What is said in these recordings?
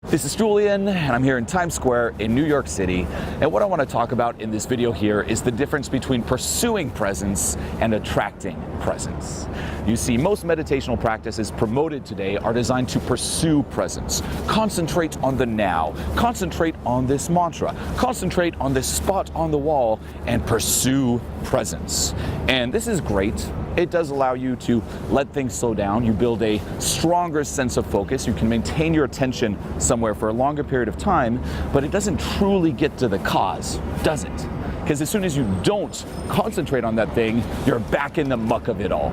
This is Julien, and I'm here in Times Square in New York City, and what I want to talk about in this video here is the difference between pursuing presence and attracting presence. You see, most meditational practices promoted today are designed to pursue presence. Concentrate on the now, concentrate on this mantra, concentrate on this spot on the wall, and pursue presence. And this is great. It does allow you to let things slow down. You build a stronger sense of focus. You can maintain your attention somewhere for a longer period of time, but it doesn't truly get to the cause, does it? Because as soon as you don't concentrate on that thing, you're back in the muck of it all.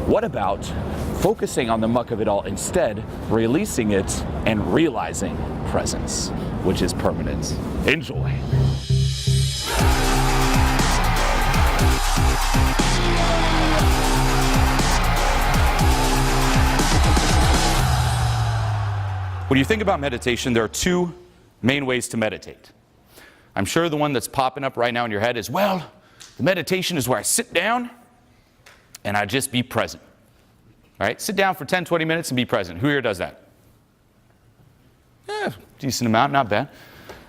What about focusing on the muck of it all instead, releasing it, and realizing presence, which is permanent? Enjoy. When you think about meditation, there are two main ways to meditate. I'm sure the one that's popping up right now in your head is, well, the meditation is where I sit down and I just be present. All right, sit down for 10, 20 minutes and be present. Who here does that? Decent amount, not bad.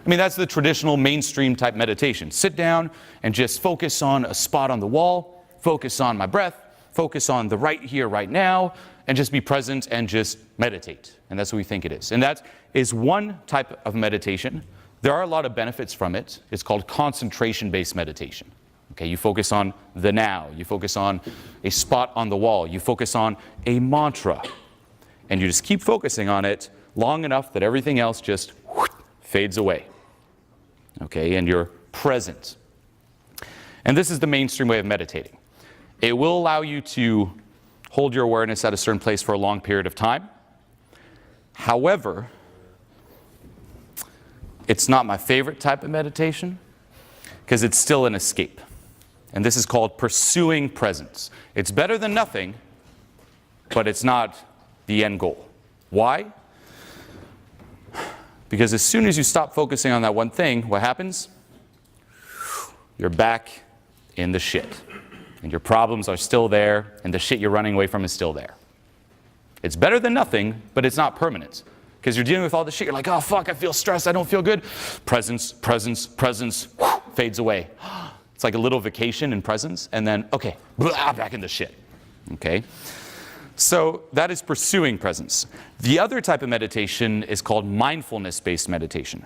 I mean, that's the traditional mainstream type meditation. Sit down and just focus on a spot on the wall, focus on my breath, focus on the right here, right now, and just be present and just meditate. And that's what we think it is. And that is one type of meditation. There are a lot of benefits from it. It's called concentration-based meditation. Okay, you focus on the now. You focus on a spot on the wall. You focus on a mantra. And you just keep focusing on it long enough that everything else just fades away. Okay, and you're present. And this is the mainstream way of meditating. It will allow you to hold your awareness at a certain place for a long period of time. However, it's not my favorite type of meditation because it's still an escape. And this is called pursuing presence. It's better than nothing, but it's not the end goal. Why? Because as soon as you stop focusing on that one thing, what happens? You're back in the shit. And your problems are still there, and the shit you're running away from is still there. It's better than nothing, but it's not permanent. Because you're dealing with all the shit, you're like, oh fuck, I feel stressed, I don't feel good. Presence, presence, presence, fades away. It's like a little vacation in presence, and then, okay, back in the shit. Okay? So that is pursuing presence. The other type of meditation is called mindfulness-based meditation.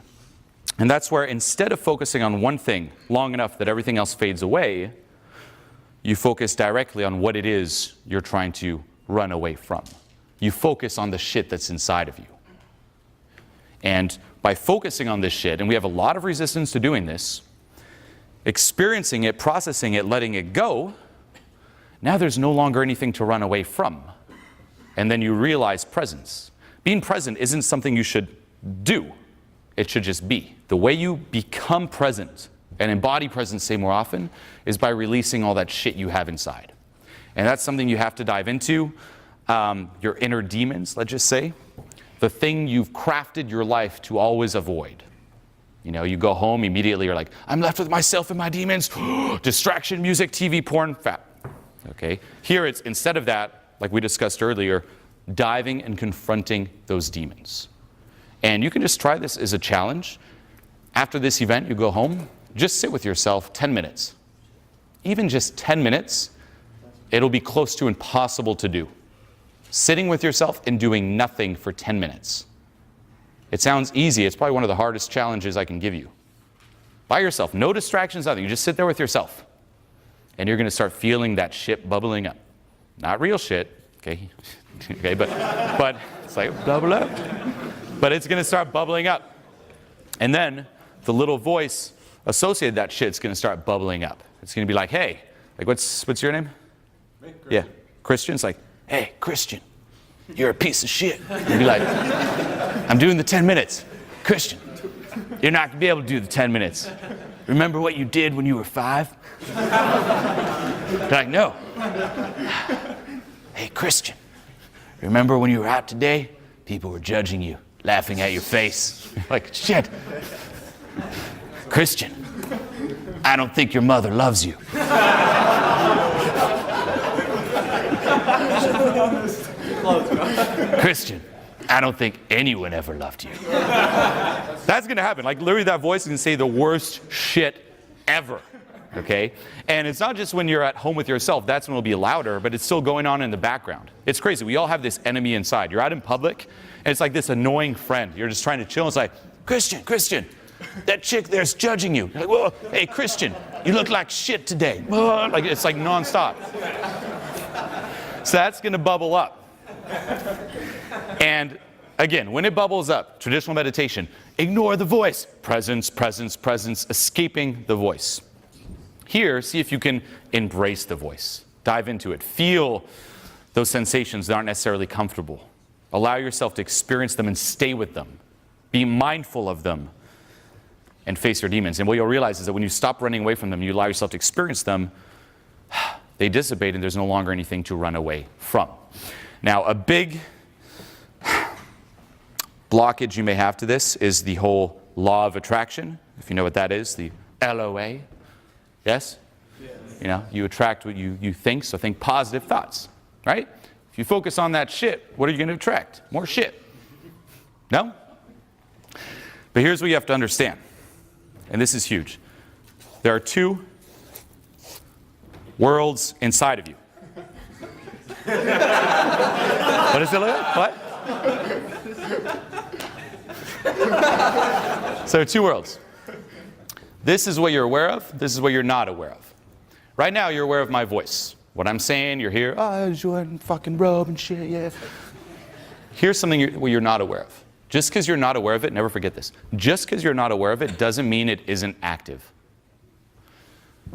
And that's where instead of focusing on one thing long enough that everything else fades away, you focus directly on what it is you're trying to run away from. You focus on the shit that's inside of you. And by focusing on this shit, and we have a lot of resistance to doing this, experiencing it, processing it, letting it go, now there's no longer anything to run away from. And then you realize presence. Being present isn't something you should do. It should just be. The way you become present and embody presence, say more often, is by releasing all that shit you have inside. And that's something you have to dive into. Your inner demons, let's just say. The thing you've crafted your life to always avoid. You know, you go home, immediately you're like, I'm left with myself and my demons. Distraction, music, TV, porn, fat. Okay? Here it's, instead of that, like we discussed earlier, diving and confronting those demons. And you can just try this as a challenge. After this event, you go home, just sit with yourself 10 minutes. Even just 10 minutes, it'll be close to impossible to do. Sitting with yourself and doing nothing for 10 minutes. It sounds easy. It's probably one of the hardest challenges I can give you. By yourself, no distractions, nothing. You just sit there with yourself. And you're going to start feeling that shit bubbling up. Not real shit, okay? Okay, but it's like, bubble up. But it's going to start bubbling up. And then the little voice associated with that shit's going to start bubbling up. It's going to be like, hey, like what's your name? Yeah, Christian. It's like, hey, Christian, you're a piece of shit. You'd be like, I'm doing the 10 minutes. Christian, you're not going to be able to do the 10 minutes. Remember what you did when you were 5? They're like, no. Hey, Christian, remember when you were out today? People were judging you, laughing at your face. Like, shit. Christian, I don't think your mother loves you. Christian, I don't think anyone ever loved you. That's going to happen. Like literally that voice is going to say the worst shit ever. Okay? And it's not just when you're at home with yourself. That's when it'll be louder, but it's still going on in the background. It's crazy. We all have this enemy inside. You're out in public, and it's like this annoying friend. You're just trying to chill. It's like, Christian, that chick there's judging you. You're like, whoa, hey, Christian, you look like shit today. Whoa. Like, it's like nonstop. So that's going to bubble up. And again, when it bubbles up, traditional meditation, ignore the voice. Presence, escaping the voice. Here, see if you can embrace the voice. Dive into it. Feel those sensations that aren't necessarily comfortable. Allow yourself to experience them and stay with them. Be mindful of them and face your demons. And what you'll realize is that when you stop running away from them, you allow yourself to experience them, they dissipate and there's no longer anything to run away from. Now, a big blockage you may have to this is the whole law of attraction. If you know what that is, the LOA. Yes? Yes. You know, you attract what you think, so think positive thoughts, right? If you focus on that shit, what are you going to attract? More shit. No? But here's what you have to understand, and this is huge. There are two worlds inside of you. What is it, Leah? What? So there are two worlds. This is what you're aware of. This is what you're not aware of. Right now, you're aware of my voice. What I'm saying, you're here, oh, Jordan, fucking robe and shit, yeah. Here's something what you're not aware of. Just because you're not aware of it, never forget this. Just because you're not aware of it doesn't mean it isn't active.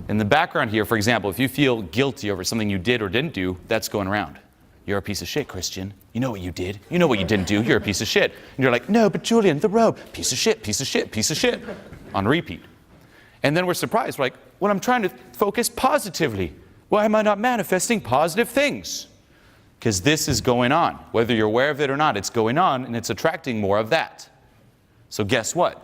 In the background here, for example, if you feel guilty over something you did or didn't do, that's going around. You're a piece of shit, Christian. You know what you did. You know what you didn't do. You're a piece of shit. And you're like, no, but Julian, the robe, piece of shit, on repeat. And then we're surprised. We're like, well, I'm trying to focus positively. Why am I not manifesting positive things? Because this is going on. Whether you're aware of it or not, it's going on, and it's attracting more of that. So guess what?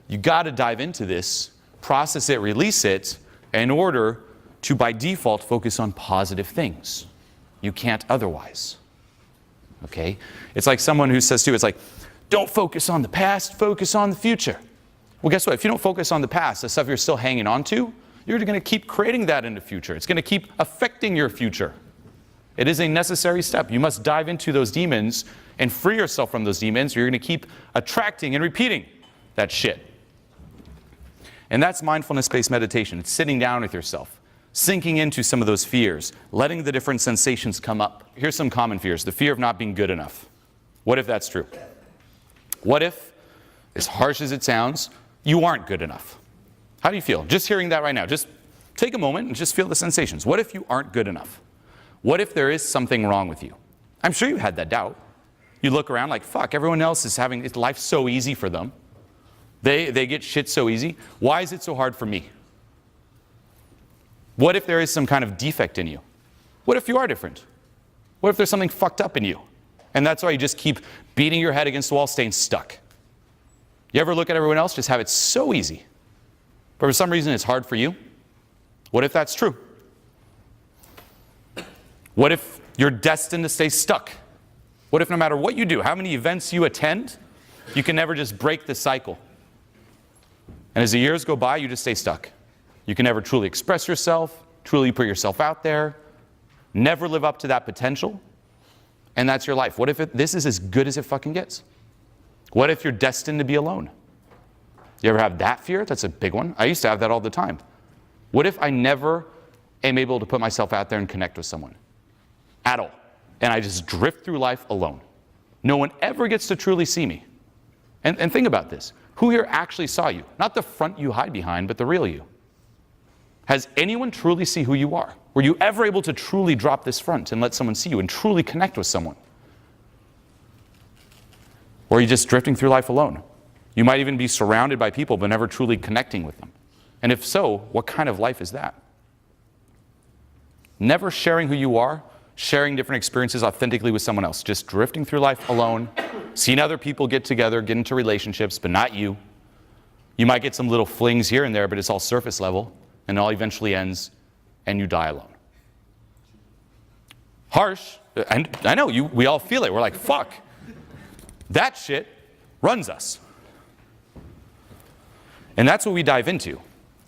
You got to dive into this, process it, release it, in order to, by default, focus on positive things. You can't otherwise. Okay? It's like someone who says, too, it's like, don't focus on the past, focus on the future. Well, guess what? If you don't focus on the past, the stuff you're still hanging on to, you're going to keep creating that in the future. It's going to keep affecting your future. It is a necessary step. You must dive into those demons and free yourself from those demons, or you're going to keep attracting and repeating that shit. And that's mindfulness-based meditation. It's sitting down with yourself, sinking into some of those fears, letting the different sensations come up. Here's some common fears. The fear of not being good enough. What if that's true? What if, as harsh as it sounds, you aren't good enough? How do you feel? Just hearing that right now. Just take a moment and just feel the sensations. What if you aren't good enough? What if there is something wrong with you? I'm sure you had that doubt. You look around like, fuck, everyone else is having life so easy for them. They get shit so easy. Why is it so hard for me? What if there is some kind of defect in you? What if you are different? What if there's something fucked up in you? And that's why you just keep beating your head against the wall, staying stuck. You ever look at everyone else, just have it so easy, but for some reason it's hard for you? What if that's true? What if you're destined to stay stuck? What if no matter what you do, how many events you attend, you can never just break the cycle? And as the years go by, you just stay stuck. You can never truly express yourself, truly put yourself out there, never live up to that potential, and that's your life. What if this is as good as it fucking gets? What if you're destined to be alone? You ever have that fear? That's a big one. I used to have that all the time. What if I never am able to put myself out there and connect with someone at all, and I just drift through life alone? No one ever gets to truly see me. And think about this. Who here actually saw you? Not the front you hide behind, but the real you. Has anyone truly see who you are? Were you ever able to truly drop this front and let someone see you and truly connect with someone? Or are you just drifting through life alone? You might even be surrounded by people, but never truly connecting with them. And if so, what kind of life is that? Never sharing who you are, sharing different experiences authentically with someone else, just drifting through life alone, seeing other people get together, get into relationships, but not you. You might get some little flings here and there, but it's all surface level, and it all eventually ends, and you die alone. Harsh, and I know, we all feel it. We're like, fuck. That shit runs us. And that's what we dive into.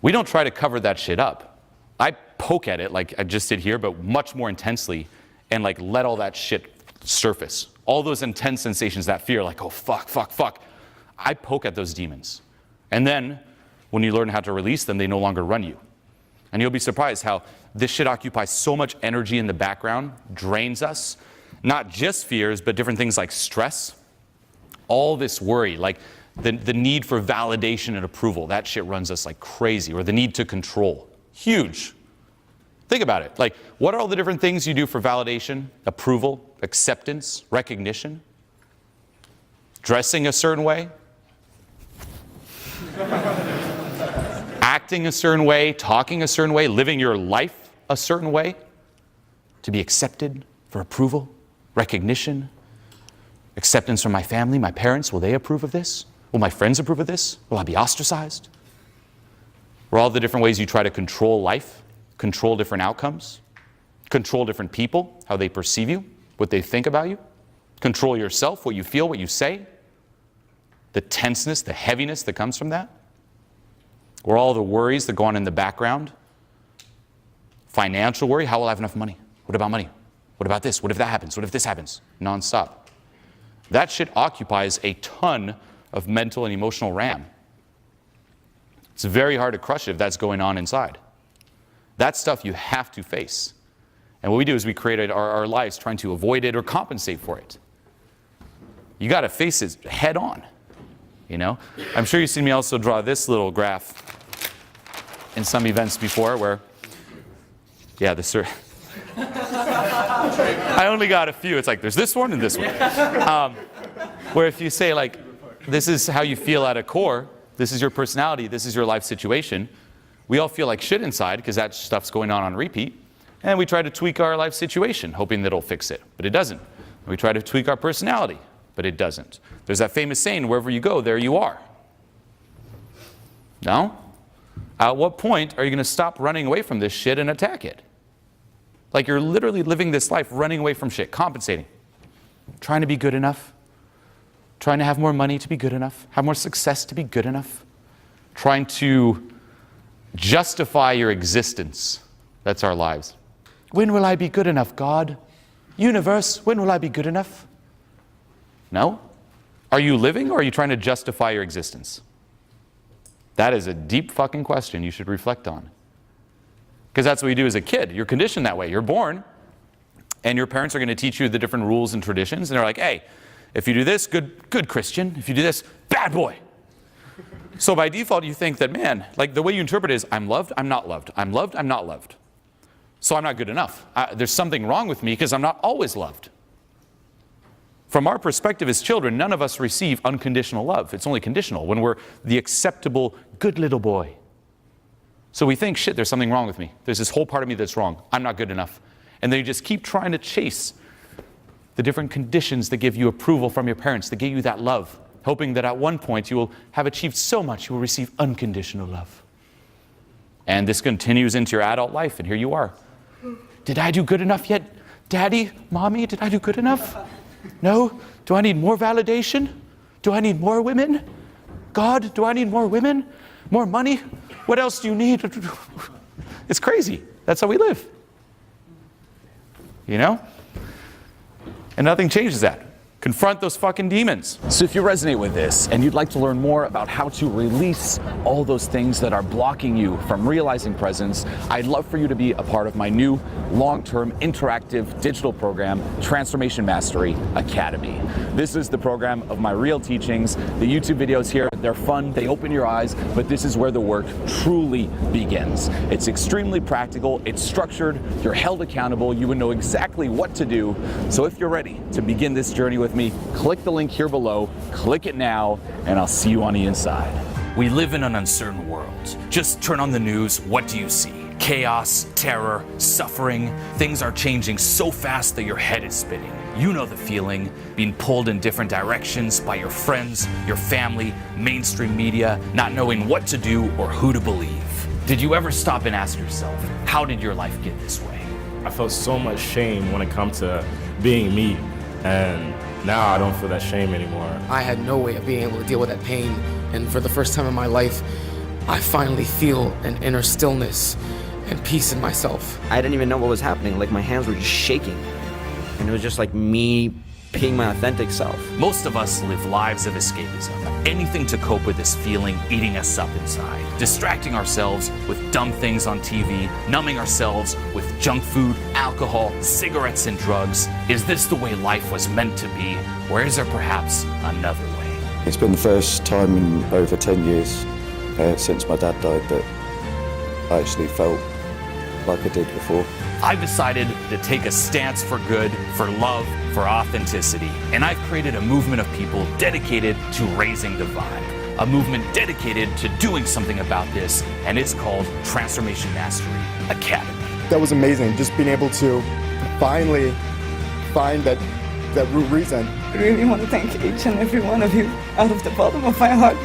We don't try to cover that shit up. I poke at it like I just did here, but much more intensely, and like let all that shit surface. All those intense sensations, that fear, like, oh, fuck, fuck, fuck. I poke at those demons. And then when you learn how to release them, they no longer run you. And you'll be surprised how this shit occupies so much energy in the background, drains us, not just fears, but different things like stress, all this worry, like the need for validation and approval. That shit runs us like crazy, or the need to control. Huge. Think about it. Like, what are all the different things you do for validation, approval, acceptance, recognition? Dressing a certain way, acting a certain way, talking a certain way, living your life a certain way to be accepted, for approval, recognition, acceptance from my family, my parents. Will they approve of this? Will my friends approve of this? Will I be ostracized? Or all the different ways you try to control life, control different outcomes, control different people, how they perceive you, what they think about you, control yourself, what you feel, what you say, the tenseness, the heaviness that comes from that, or all the worries that go on in the background, financial worry, how will I have enough money? What about money? What about this? What if that happens? What if this happens? Nonstop. That shit occupies a ton of mental and emotional RAM. It's very hard to crush it if that's going on inside. That stuff you have to face. And what we do is we create our lives trying to avoid it or compensate for it. You got to face it head on. You know? I'm sure you've seen me also draw this little graph in some events before where, yeah, I only got a few. It's like, there's this one and this one. Where if you say, like, this is how you feel at a core, this is your personality, this is your life situation, we all feel like shit inside because that stuff's going on repeat. And we try to tweak our life situation, hoping that it'll fix it. But it doesn't. We try to tweak our personality, but it doesn't. There's that famous saying, wherever you go, there you are. No? At what point are you going to stop running away from this shit and attack it? Like, you're literally living this life running away from shit, compensating, trying to be good enough, trying to have more money to be good enough, have more success to be good enough, trying to justify your existence. That's our lives. When will I be good enough, God? Universe, when will I be good enough? No? Are you living, or are you trying to justify your existence? That is a deep fucking question you should reflect on. Because that's what you do as a kid. You're conditioned that way. You're born, and your parents are going to teach you the different rules and traditions, and they're like, hey, if you do this, good Christian. If you do this, bad boy. So by default, you think that, man, like the way you interpret it is, I'm loved, I'm not loved. I'm loved, I'm not loved. So I'm not good enough. There's something wrong with me because I'm not always loved. From our perspective as children, none of us receive unconditional love. It's only conditional when we're the acceptable, good little boy. So we think, shit, there's something wrong with me. There's this whole part of me that's wrong. I'm not good enough. And then you just keep trying to chase the different conditions that give you approval from your parents, that give you that love, hoping that at one point you will have achieved so much you will receive unconditional love. And this continues into your adult life, and here you are. Did I do good enough yet? Daddy, Mommy, did I do good enough? No? Do I need more validation? Do I need more women? God, do I need more women? More money? What else do you need? It's crazy. That's how we live. You know? And nothing changes that. Confront those fucking demons. So if you resonate with this and you'd like to learn more about how to release all those things that are blocking you from realizing presence, I'd love for you to be a part of my new long-term interactive digital program, Transformation Mastery Academy. This is the program of my real teachings. The YouTube videos here, they're fun, they open your eyes, but this is where the work truly begins. It's extremely practical, it's structured, you're held accountable, you would know exactly what to do. So if you're ready to begin this journey with me, click the link here below, click it now, and I'll see you on the inside. We live in an uncertain world. Just turn on the news, what do you see? Chaos, terror, suffering. Things are changing so fast that your head is spinning. You know the feeling, being pulled in different directions by your friends, your family, mainstream media, not knowing what to do or who to believe. Did you ever stop and ask yourself, how did your life get this way? I felt so much shame when it comes to being me and Now I don't feel that shame anymore. I had no way of being able to deal with that pain, and for the first time in my life, I finally feel an inner stillness and peace in myself. I didn't even know what was happening. Like, my hands were just shaking. And it was just like me being my authentic self. Most of us live lives of escapism. Anything to cope with this feeling eating us up inside. Distracting ourselves with dumb things on TV, numbing ourselves with junk food, alcohol, cigarettes, and drugs. Is this the way life was meant to be, or is there perhaps another way? It's been the first time in over 10 years since my dad died that I actually felt like I did before. I've decided to take a stance for good, for love, for authenticity. And I've created a movement of people dedicated to raising the vibe. A movement dedicated to doing something about this, and it's called Transformation Mastery Academy. That was amazing, just being able to finally find that root reason. I really want to thank each and every one of you out of the bottom of my heart.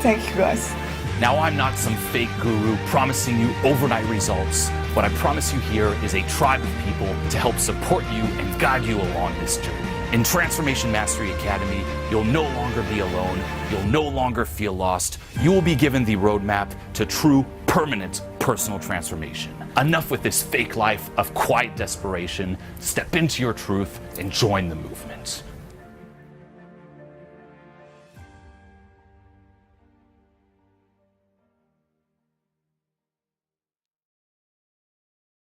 Thank you, guys. Now, I'm not some fake guru promising you overnight results. What I promise you here is a tribe of people to help support you and guide you along this journey. In Transformation Mastery Academy, you'll no longer be alone. You'll no longer feel lost. You will be given the roadmap to true, permanent personal transformation. Enough with this fake life of quiet desperation. Step into your truth and join the movement.